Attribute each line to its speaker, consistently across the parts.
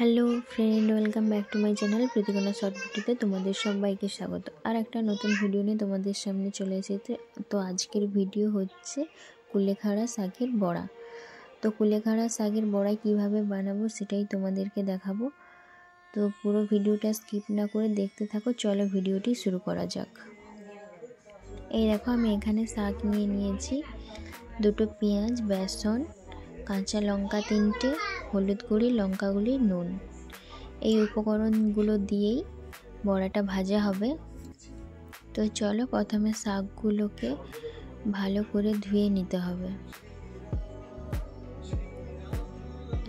Speaker 1: Hello friend, welcome back to my channel Pritikona short ভিডিওতে তোমাদের সবাইকে স্বাগত। আর একটা নতুন ভিডিও নিয়ে তোমাদের সামনে চলে এসেছে। তো আজকের ভিডিও হচ্ছে কুলেখাড়া শাকের বড়া। তো কুলেখাড়া শাকের বড়া কিভাবে বানাবো সেটাই তোমাদেরকে দেখাবো। তো পুরো ভিডিওটা স্কিপ না করে দেখতে থাকো। চলো ভিডিওটি শুরু করা যাক। এই দেখো, আমি এখানে শাক নিয়ে নিয়েছি, দুটো পেঁয়াজ, বেসন, কাঁচা লঙ্কা 3টে, হলুদ গুঁড়ি, লঙ্কা গুঁড়ি, নুন। এই উপকরণগুলো দিয়েই বড়াটা ভাজা হবে। তো চলো প্রথমে শাকগুলোকে ভালো করে ধুয়ে নিতে হবে।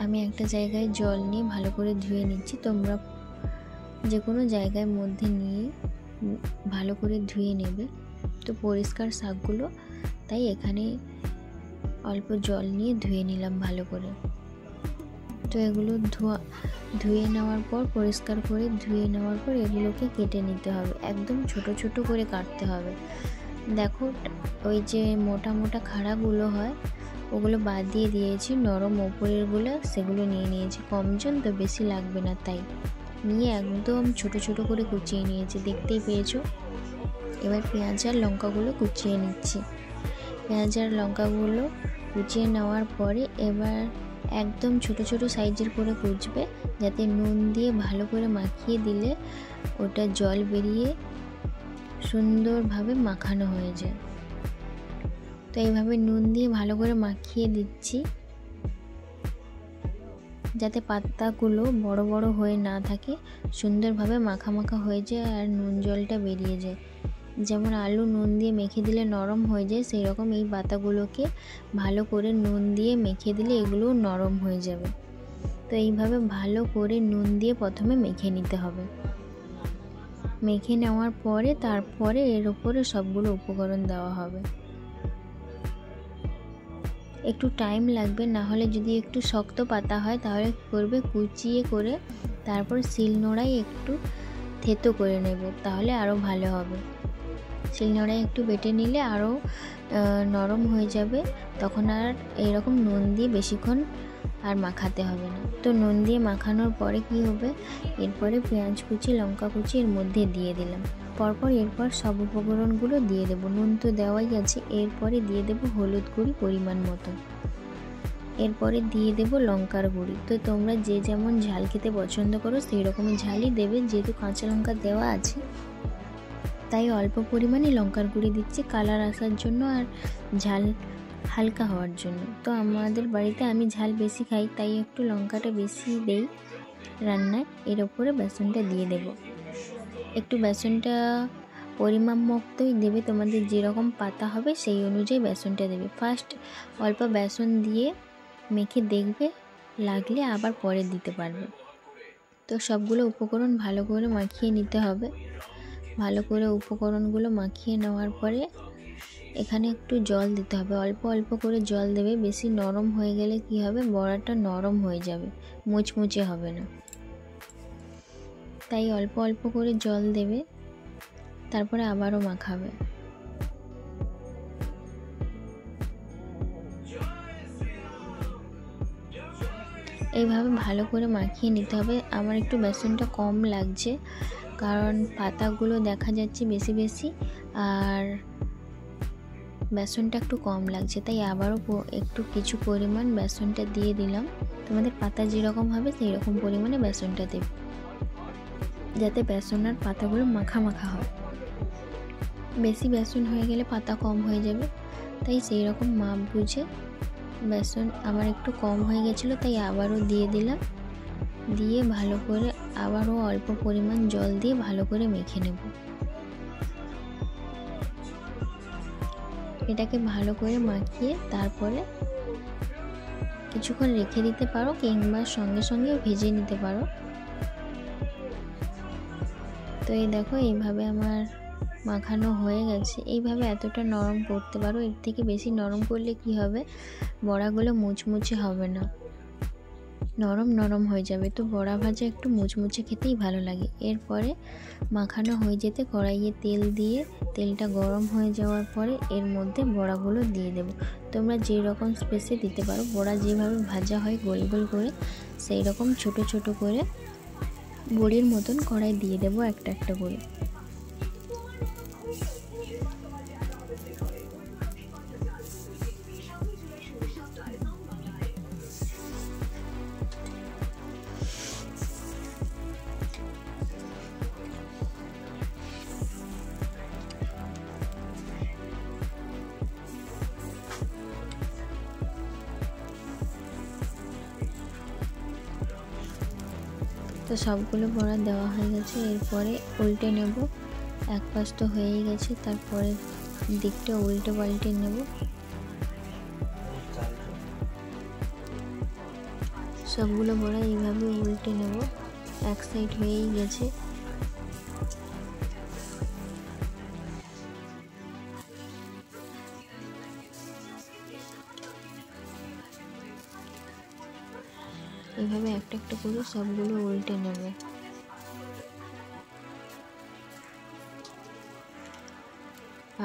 Speaker 1: আমি একটা জায়গায় জল নিয়ে ভালো করে ধুয়ে নিচ্ছি, তোমরা যে কোনো জায়গার মধ্যে নিয়ে ভালো করে ধুয়ে নেবে। তো পরিষ্কার শাকগুলো, তাই এখানে অল্প জল নিয়ে ধুয়ে নিলাম ভালো করে। তো এগুলো ধুয়ে নেওয়ার পর, পরিষ্কার করে ধুয়ে নেওয়ার পর এগুলোকে কেটে নিতে হবে। একদম ছোট ছোট করে কাটতে হবে। দেখো, ওই যে মোটা মোটা খাড়াগুলো হয় ওগুলো বাদ দিয়ে দিয়েছি, নরম ওপরেরগুলো সেগুলো নিয়ে নিয়েছি। কমজন তো বেশি লাগবে না, তাই নিয়ে একদম ছোট ছোট করে কুচিয়ে নিয়েছি, দেখতেই পেয়েছো। এবার পেঁয়াজ আর লঙ্কাগুলো কুচিয়ে নিচ্ছি। পেঁয়াজ আর লঙ্কাগুলো কুচিয়ে নেওয়ার পরে এবার একদম ছোট ছোট সাইজের করে কুচবে, যাতে নুন দিয়ে ভালো করে মাখিয়ে দিলে ওটা জল বেরিয়ে সুন্দরভাবে মাখানো হয়ে যায়। তো এইভাবে নুন দিয়ে ভালো করে মাখিয়ে দিচ্ছি, যাতে পাতাগুলো বড় বড় হয়ে না থাকে, সুন্দরভাবে মাখা মাখা হয়ে যায় আর নুন জলটা বেরিয়ে যায়। যেমন আলু নুন দিয়ে মেখে দিলে নরম হয়ে যায়, সেই রকম এই পাতাগুলোকে ভালো করে নুন দিয়ে মেখে দিলে এগুলোও নরম হয়ে যাবে। তো এইভাবে ভালো করে নুন দিয়ে প্রথমে মেখে নিতে হবে। মেখে নেওয়ার পরে তারপরে এর উপরে সবগুলো উপকরণ দেওয়া হবে। একটু টাইম লাগবে, না হলে যদি একটু শক্ত পাতা হয় তাহলে করবে কুচিয়ে করে তারপর শিলনোড়ায় একটু থেতো করে নেবে, তাহলে আরও ভালো হবে। শিলনোড়ায় একটু বেটে নিলে আরও নরম হয়ে যাবে, তখন আর এরকম নুন দিয়ে বেশিক্ষণ আর মাখাতে হবে না। তো নুন দিয়ে মাখানোর পরে কি হবে, এরপরে পেঁয়াজ কুচি, লঙ্কা কুচি এর মধ্যে দিয়ে দিলাম। এরপর সব উপকরণগুলো দিয়ে দেবো। নুন তো দেওয়াই আছে, এরপরে দিয়ে দেবো হলুদ গুঁড়ি পরিমাণ মতো, এরপরে দিয়ে দেবো লঙ্কার গুঁড়ি। তো তোমরা যে যেমন ঝাল খেতে পছন্দ করো সেই রকমই ঝালই দেবে, যেহেতু কাঁচা লঙ্কা দেওয়া আছে তাই অল্প পরিমাণে লঙ্কার গুঁড়ি দিচ্ছি, কালার আসার জন্য আর ঝাল হালকা হওয়ার জন্য। তো আমাদের বাড়িতে আমি ঝাল বেশি খাই, তাই একটু লঙ্কাটা বেশি দেই রান্নায়। এর ওপরে বেসনটা দিয়ে দেব। একটু বেসনটা পরিমাপ মতোই দেবে, তোমাদের যেরকম পাতা হবে সেই অনুযায়ী বেসনটা দেবে। ফার্স্ট অল্প বেসন দিয়ে মেখে দেখবে, লাগলে আবার পরে দিতে পারবে। তো সবগুলো উপকরণ ভালো করে মাখিয়ে নিতে হবে। ভালো করে উপকরণগুলো মাখিয়ে নেওয়ার পরে এখানে একটু জল দিতে হবে, অল্প অল্প করে জল দেবে। বেশি নরম হয়ে গেলে কি হবে, বড়াটা নরম হয়ে যাবে, মুচমুচে হবে না। তাই অল্প অল্প করে জল দেবে, তারপরে আবারও মাখাবে। এইভাবে ভালো করে মাখিয়ে নিতে হবে। আমার একটু বেসনটা কম লাগছে, কারণ পাতাগুলো দেখা যাচ্ছে বেশি বেশি আর বেসনটা একটু কম লাগছে, তাই আবারও একটু কিছু পরিমাণ বেসনটা দিয়ে দিলাম। তোমাদের পাতা যেরকম হবে সেই রকম পরিমাণে বেসনটা দেবে, যাতে বেসন আর পাতাগুলো মাখা মাখা হয়। বেশি বেসন হয়ে গেলে পাতা কম হয়ে যাবে, তাই সেই রকম মাপ বুঝে। বেসন আমার একটু কম হয়ে গেছিলো, তাই আবারও দিয়ে দিলাম। দিয়ে ভালো করে আবারও অল্প পরিমাণ জল দিয়ে ভালো করে মেখে নেব। এটাকে ভালো করে মাখিয়ে তারপরে কিছুক্ষণ রেখে দিতে পারো, কিংবা সঙ্গে সঙ্গে ভেজে নিতে পারো। তো এই দেখো, এইভাবে আমার মাখানো হয়ে গেছে। এইভাবে এতটা নরম করতে পারো, এর থেকে বেশি নরম করলে কি হবে, বড়াগুলো মুচমুচে হবে না। নরম নরম হয়ে যাবে। তো বড়া ভাজা একটু মুচমুচে খেতেই ভালো লাগে। এরপরে মাখানো হয়ে যেতে কড়াইয়ে তেল দিয়ে তেলটা গরম হয়ে যাওয়ার পরে এর মধ্যে বড়াগুলো দিয়ে দেব। তোমরা যে রকম স্পেসে দিতে পারো, বড়া যেভাবে ভাজা হয় গোল গোল করে সেই রকম ছোট ছোট করে বড়ির মতন কড়াই দিয়ে দেব একটা একটা করে। তো সবগুলো বড়া দেওয়া হয়ে গেছে। এরপরে উল্টে নেব। এক পাশ তো হয়েই গেছে, তারপরে দিকটা উল্টে পাল্টে নেব। সবগুলো বড়া এইভাবে উল্টে নেব। এক সাইড হয়েই গেছে। এইভাবে একটা একটা করে সবগুলো উল্টে নেব।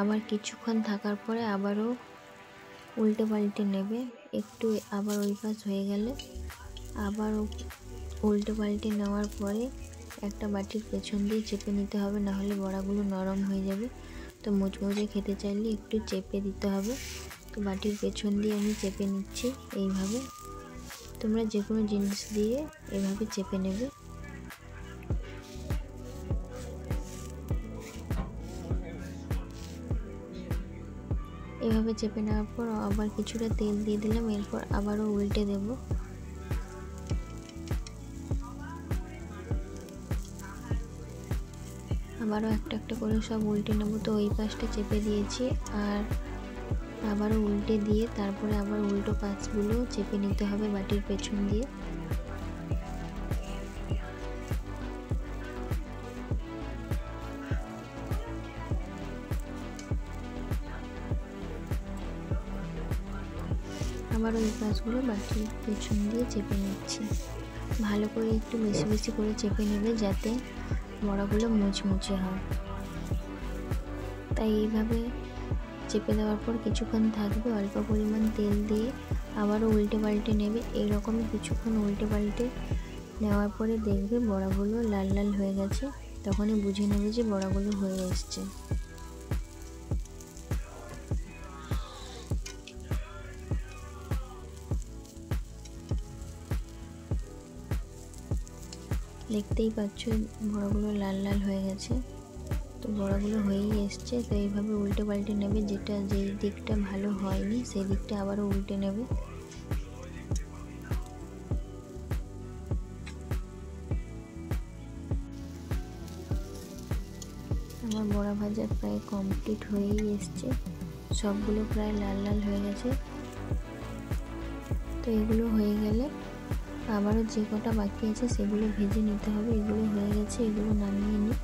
Speaker 1: আবার কিছুক্ষণ থাকার পরে আবারও উল্টে পাল্টে নেবে। একটু আবার ওই পাশ হয়ে গেলে আবার উল্টে পাল্টে নেওয়ার পরে একটা বাটির পেছন দিয়ে চেপে নিতে হবে, নাহলে বড়াগুলো নরম হয়ে যাবে। তো মুচমুচে খেতে চাইলে একটু চেপে দিতে হবে। তো বাটির পেছন দিয়ে আমি চেপে নিচ্ছি এইভাবে। তোমরা যে কোনো জিনিস দিয়ে এভাবে চেপে নেবে। এভাবে চেপে নেওয়ার পর আবার কিছুটা তেল দিয়ে দিলাম। এরপর আবারও উল্টে দেব। আবারও একটা একটা করে সব উল্টে নেব। তো ওই পাশটা চেপে দিয়েছি, আর আবারও উল্টে দিয়ে তারপরে আবার উল্টো পাশগুলো চেপে নিতে হবে বাটির পেছন দিয়ে। আবার ওই পাশগুলো বাটির পেছন দিয়ে চেপে নিচ্ছি। ভালো করে একটু বেশি বেশি করে চেপে নেবে যাতে বড়াগুলো মুচমুচে হয়। তাই এইভাবে চেপে দেওয়ার পর কিছুক্ষণ থাকবে, অল্প পরিমাণ তেল দিয়ে আবারও উল্টে পাল্টে নেবে। এইরকম কিছুক্ষণ উল্টে পাল্টে নেওয়ার পরে দেখবে বড়াগুলো লাল লাল হয়ে গেছে, তখনই বুঝে নেবে যে বড়াগুলো হয়ে এসছে। দেখতেই পাচ্ছ বড়াগুলো লাল লাল হয়ে গেছে। তো বড়াগুলো হয়েই এসছে। তো এইভাবে উল্টে পাল্টে নেবে, যেই দিকটা ভালো হয়নি সেই দিকটা আবারও উল্টে নেবে। আমার বড়া ভাজা প্রায় কমপ্লিট হয়েই এসছে। সবগুলো প্রায় লাল লাল হয়ে গেছে। তো এগুলো হয়ে গেলে আবারও যে কটা বাকি আছে সেগুলো ভেজে নিতে হবে। এগুলো হয়ে গেছে, এগুলো নামিয়ে নিই।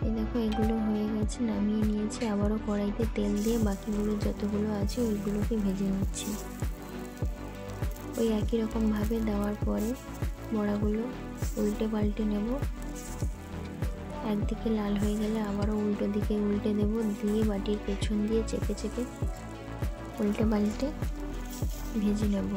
Speaker 1: এই দেখো এগুলো হয়ে গেছে, নামিয়ে নিয়েছি। আবারও কড়াইতে তেল দিয়ে বাকিগুলো যতগুলো আছে ওইগুলোকে ভেজে নিচ্ছি। ওই একই রকমভাবে দেওয়ার পরে বড়াগুলো উল্টে পাল্টে নেব। একদিকে লাল হয়ে গেলে আবারও উল্টো দিকে উল্টে দেব, দিয়ে বাটির পেছন দিয়ে চেপে চেপে উল্টে পাল্টে ভেজে নেব।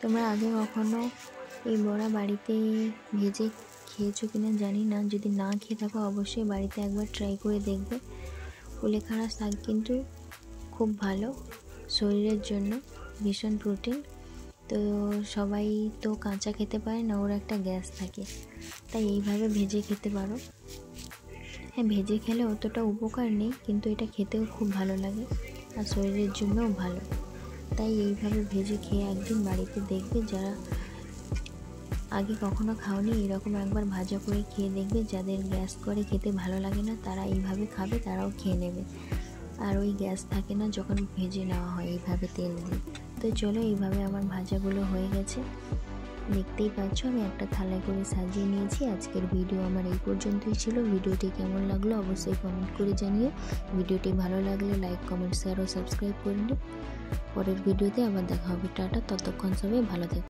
Speaker 1: তোমরা আগে কখনো এই বড়া বাড়িতে ভেজে খেয়েছো কিনা জানি না। যদি না খেয়ে থাকো অবশ্যই বাড়িতে একবার ট্রাই করে দেখবে। কুলেখাড়া শাক কিন্তু খুব ভালো শরীরের জন্য, ভীষণ প্রোটিন। তো সবাই তো কাঁচা খেতে পারে না, ওর একটা গ্যাস থাকে। তাই এইভাবে ভেজে খেতে পারো। হ্যাঁ, ভেজে খেলে অতটা উপকার নেই, কিন্তু এটা খেতেও খুব ভালো লাগে আর শরীরের জন্যও ভালো। তাই এইভাবে ভেজে খেয়ে একদিন বাড়িতে দেখবে, যারা আগে কখনো খাওনি এরকম একবার ভাজা করে খেয়ে দেখবে। যাদের গ্যাস করে খেতে ভালো লাগে না তারা এইভাবে খাবে, তারাও খেয়ে নেবে। আর ওই গ্যাস থাকে না যখন ভেজে নেওয়া হয় এইভাবে তেল দিয়ে। তো চলো, এইভাবে আমার ভাজাগুলো হয়ে গেছে, দেখতেই পাচ্ছ আমি একটা থালায় করে সাজিয়ে নিয়েছি। আজকের ভিডিও আমার এই পর্যন্তই ছিল। ভিডিওটি কেমন লাগলো অবশ্যই কমেন্ট করে জানিও। ভিডিওটি ভালো লাগলে লাইক, কমেন্ট, শেয়ার ও সাবস্ক্রাইব করে নিও। পরের ভিডিওতে আবার দেখা হবে। টাটা, ততক্ষণ সবাই ভালো থেকো।